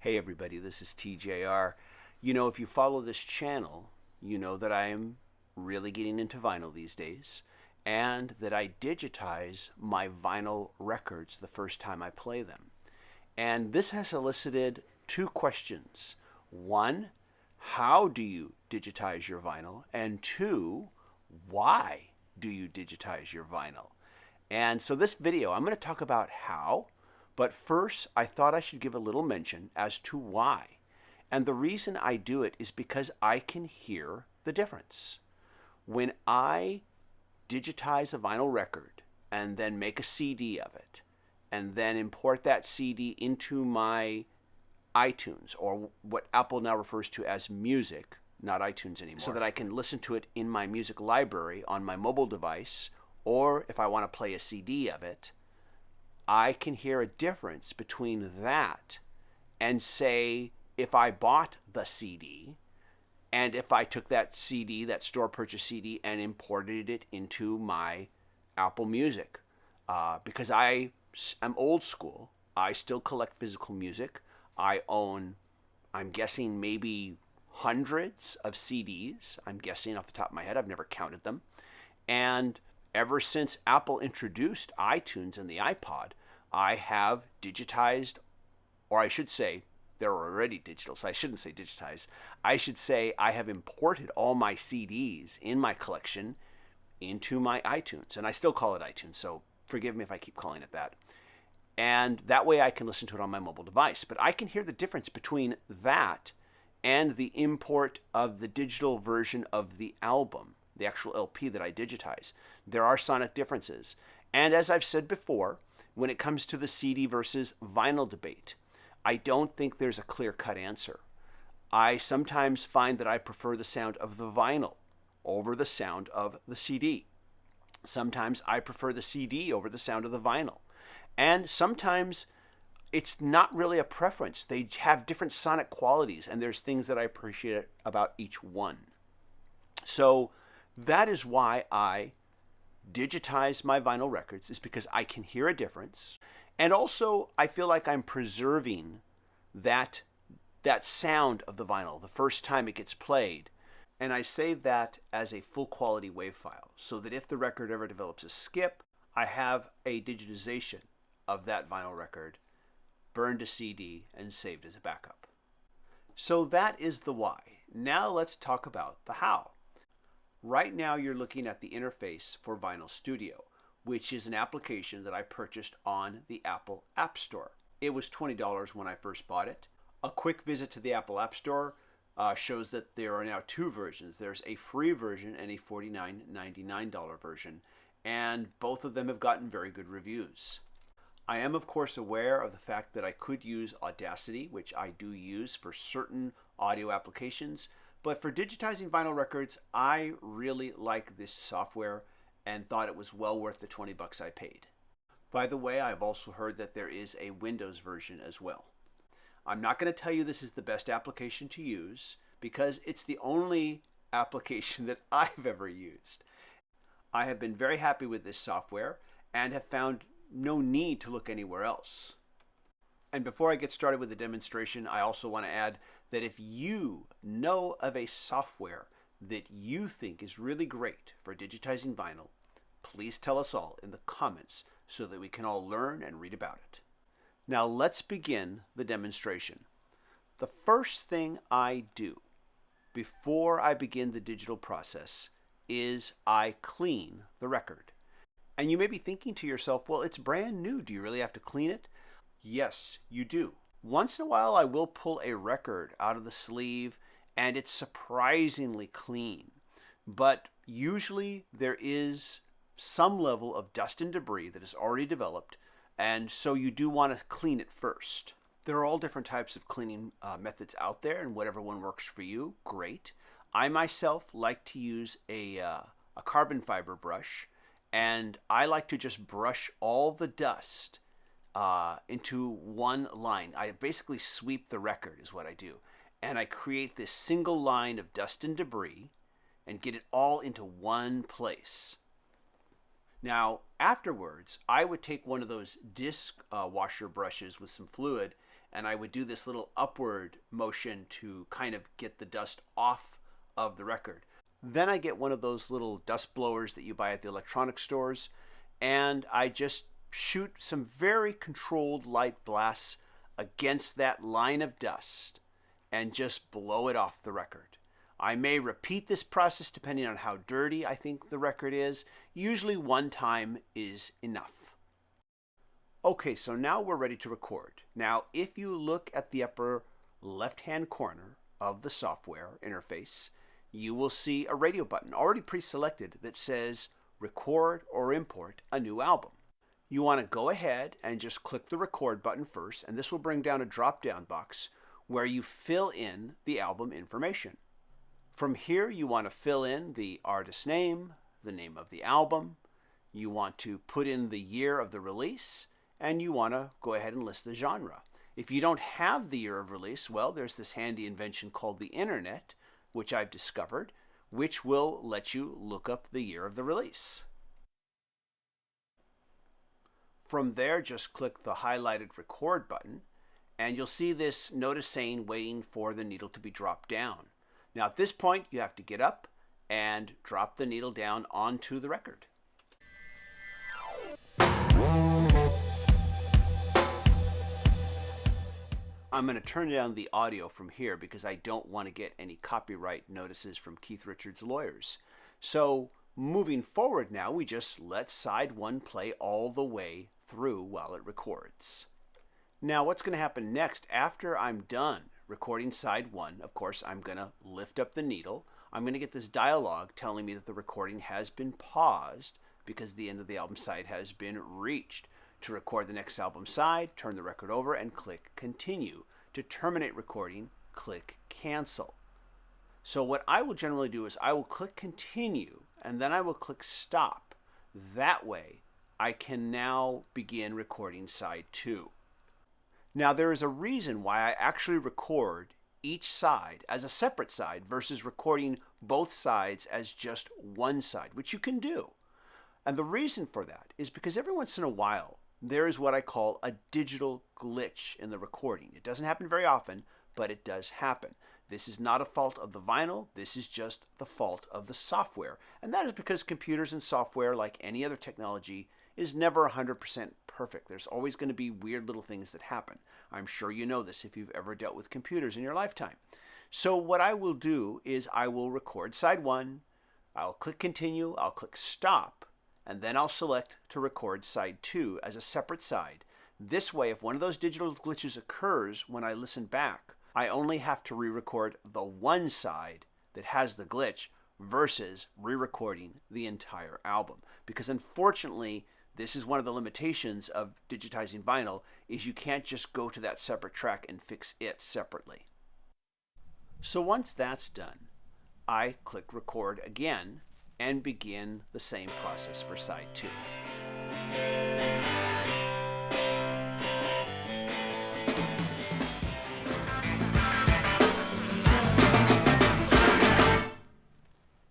Hey everybody, this is TJR. If you follow this channel, you know that I am really getting into vinyl these days and that I digitize my vinyl records the first time I play them. And this has elicited two questions. One, how do you digitize your vinyl? And two, why do you digitize your vinyl? And so this video, I'm going to talk about how, but first I thought I should give a little mention as to why. And the reason I do it is because I can hear the difference. When I digitize a vinyl record and then make a CD of it, and then import that CD into my iTunes, or what Apple now refers to as music, not iTunes anymore, so that I can listen to it in my music library on my mobile device, or if I want to play a CD of it, I can hear a difference between that and, say, if I bought the CD and if I took that CD, that store purchase CD, and imported it into my Apple Music. Because I'm old school, I still collect physical music. I own, I'm guessing, maybe hundreds of CDs. I'm guessing off the top of my head. I've never counted them. And ever since Apple introduced iTunes and the iPod, I have digitized, or I should say, they're already digital, so I shouldn't say digitize. I should say I have imported all my CDs in my collection into my iTunes. And I still call it iTunes, so forgive me if I keep calling it that. And that way I can listen to it on my mobile device. But I can hear the difference between that and the import of the digital version of the album, the actual LP that I digitize. There are sonic differences. And as I've said before, when it comes to the CD versus vinyl debate, I don't think there's a clear-cut answer. I sometimes find that I prefer the sound of the vinyl over the sound of the CD. Sometimes I prefer the CD over the sound of the vinyl. And sometimes it's not really a preference. They have different sonic qualities, and there's things that I appreciate about each one. So that is why I digitize my vinyl records, is because I can hear a difference. And also, I feel like I'm preserving that sound of the vinyl the first time it gets played. And I save that as a full quality WAV file, so that if the record ever develops a skip, I have a digitization of that vinyl record burned to CD and saved as a backup. So that is the why. Now let's talk about the how. Right now you're looking at the interface for Vinyl Studio, which is an application that I purchased on the Apple App Store. It was $20 when I first bought it. A quick visit to the Apple App Store shows that there are now two versions. There's a free version and a $49.99 version, and both of them have gotten very good reviews. I am, of course, aware of the fact that I could use Audacity, which I do use for certain audio applications, but for digitizing vinyl records, I really like this software and thought it was well worth the 20 bucks I paid. By the way, I've also heard that there is a Windows version as well. I'm not going to tell you this is the best application to use because it's the only application that I've ever used. I have been very happy with this software and have found no need to look anywhere else. And before I get started with the demonstration, I also want to add that if you know of a software that you think is really great for digitizing vinyl, please tell us all in the comments so that we can all learn and read about it. Now let's begin the demonstration. The first thing I do before I begin the digital process is I clean the record. And you may be thinking to yourself, well, it's brand new. Do you really have to clean it? Yes, you do. Once in a while, I will pull a record out of the sleeve and it's surprisingly clean. But usually there is some level of dust and debris that is already developed, and so you do want to clean it first. There are all different types of cleaning methods out there, and whatever one works for you, great. I myself like to use a carbon fiber brush, and I like to just brush all the dust into one line. I basically sweep the record is what I do. And I create this single line of dust and debris and get it all into one place. Now, afterwards, I would take one of those disc washer brushes with some fluid and I would do this little upward motion to kind of get the dust off of the record. Then I get one of those little dust blowers that you buy at the electronics stores, and I just shoot some very controlled light blasts against that line of dust and just blow it off the record. I may repeat this process depending on how dirty I think the record is. Usually one time is enough. Okay, so now we're ready to record. Now, if you look at the upper left-hand corner of the software interface, you will see a radio button already pre-selected that says record or import a new album. You want to go ahead and just click the record button first, and this will bring down a drop-down box where you fill in the album information. From here, you want to fill in the artist name, the name of the album, you want to put in the year of the release, and you want to go ahead and list the genre. If you don't have the year of release, well, there's this handy invention called the internet, which I've discovered, which will let you look up the year of the release. From there, just click the highlighted record button, and you'll see this notice saying waiting for the needle to be dropped down. Now at this point, you have to get up and drop the needle down onto the record. I'm going to turn down the audio from here because I don't want to get any copyright notices from Keith Richards' lawyers. So moving forward now, we just let side one play all the way through while it records. Now what's going to happen next after I'm done recording side one? Of course, I'm going to lift up the needle. I'm going to get this dialogue telling me that the recording has been paused because the end of the album side has been reached. To record the next album side, turn the record over and click continue. To terminate recording, click cancel. So what I will generally do is I will click continue and then I will click stop. That way I can now begin recording side two. Now there is a reason why I actually record each side as a separate side versus recording both sides as just one side, which you can do. And the reason for that is because every once in a while, there is what I call a digital glitch in the recording. It doesn't happen very often, but it does happen. This is not a fault of the vinyl. This is just the fault of the software. And that is because computers and software, like any other technology, is never 100% perfect. There's always going to be weird little things that happen. I'm sure you know this if you've ever dealt with computers in your lifetime. So what I will do is I will record side one, I'll click continue, I'll click stop, and then I'll select to record side two as a separate side. This way, if one of those digital glitches occurs when I listen back, I only have to re-record the one side that has the glitch versus re-recording the entire album. Because unfortunately, this is one of the limitations of digitizing vinyl, is you can't just go to that separate track and fix it separately. So once that's done, I click record again and begin the same process for side two.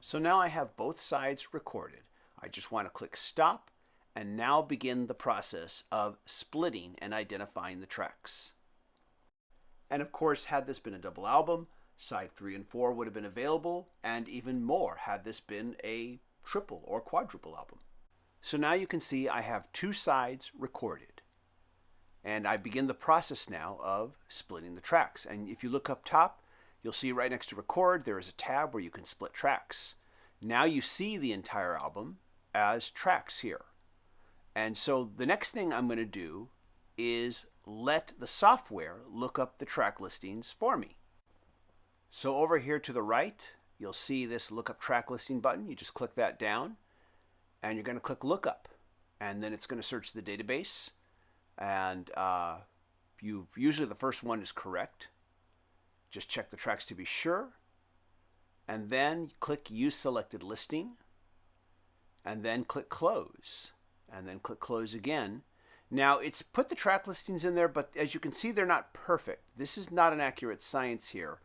So now I have both sides recorded. I just want to click stop and now begin the process of splitting and identifying the tracks. And of course, had this been a double album, side 3 and 4 would have been available, and even more had this been a triple or quadruple album. So now you can see I have two sides recorded. And I begin the process now of splitting the tracks. And if you look up top, you'll see right next to record, there is a tab where you can split tracks. Now you see the entire album as tracks here. And so the next thing I'm going to do is let the software look up the track listings for me. So over here to the right, you'll see this lookup track listing button. You just click that down and you're going to click lookup. And then it's going to search the database. And usually the first one is correct. Just check the tracks to be sure. And then click use selected listing. And then click close. And then click close again. Now it's put the track listings in there, but as you can see, they're not perfect. This is not an accurate science here.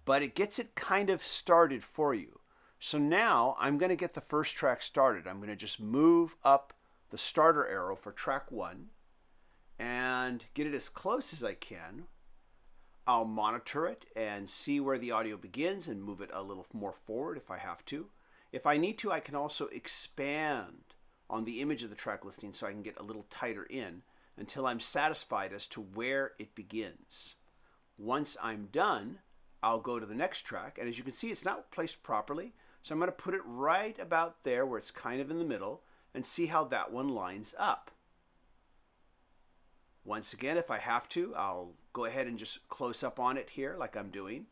But it gets it kind of started for you. So now I'm going to get the first track started. I'm going to just move up the starter arrow for track 1 and get it as close as I can I'll monitor it and see where the audio begins and move it a little more forward if I have to. If I need to, I can also expand on the image of the track listing so I can get a little tighter in until I'm satisfied as to where it begins. Once I'm done, I'll go to the next track, and as you can see, it's not placed properly, so I'm going to put it right about there where it's kind of in the middle and see how that one lines up. Once again, if I have to, I'll go ahead and just close up on it here like I'm doing,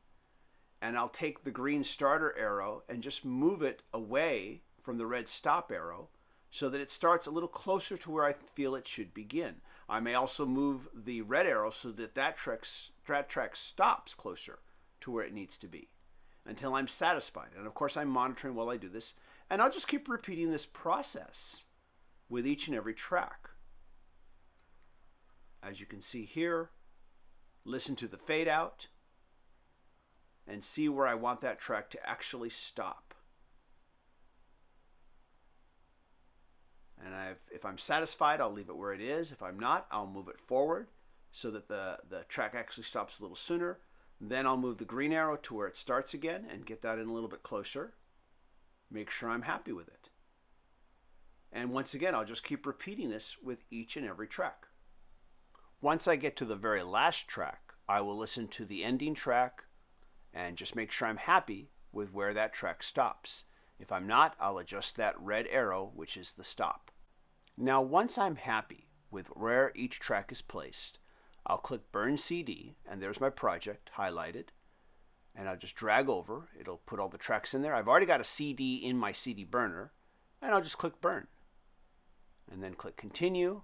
and I'll take the green starter arrow and just move it away from the red stop arrow so that it starts a little closer to where I feel it should begin. I may also move the red arrow so that that track stops closer to where it needs to be until I'm satisfied. And of course, I'm monitoring while I do this, and I'll just keep repeating this process with each and every track. As you can see here, listen to the fade out and see where I want that track to actually stop. And if I'm satisfied, I'll leave it where it is. If I'm not, I'll move it forward so that the track actually stops a little sooner. Then I'll move the green arrow to where it starts again and get that in a little bit closer. Make sure I'm happy with it. And once again, I'll just keep repeating this with each and every track. Once I get to the very last track, I will listen to the ending track and just make sure I'm happy with where that track stops. If I'm not, I'll adjust that red arrow, which is the stop. Now, once I'm happy with where each track is placed, I'll click Burn CD, and there's my project highlighted, and I'll just drag over. It'll put all the tracks in there. I've already got a CD in my CD burner, and I'll just click Burn, and then click Continue,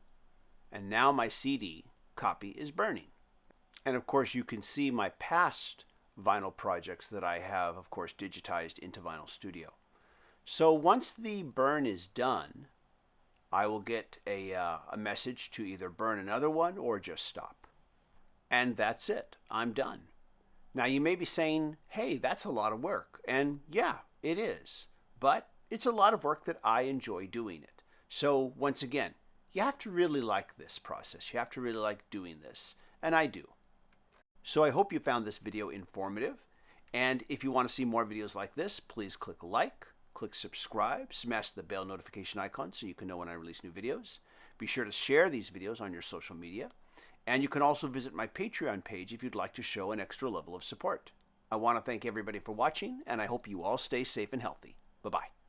and now my CD copy is burning. And of course, you can see my past vinyl projects that I have, of course, digitized into Vinyl Studio. So once the burn is done, I will get a message to either burn another one or just stop. And that's it. I'm done. Now you may be saying, hey, that's a lot of work. And yeah, it is. But it's a lot of work that I enjoy doing it. So once again, you have to really like this process. You have to really like doing this. And I do. So I hope you found this video informative. And if you want to see more videos like this, please click like. Click subscribe, smash the bell notification icon so you can know when I release new videos. Be sure to share these videos on your social media. And you can also visit my Patreon page if you'd like to show an extra level of support. I want to thank everybody for watching, and I hope you all stay safe and healthy. Bye-bye.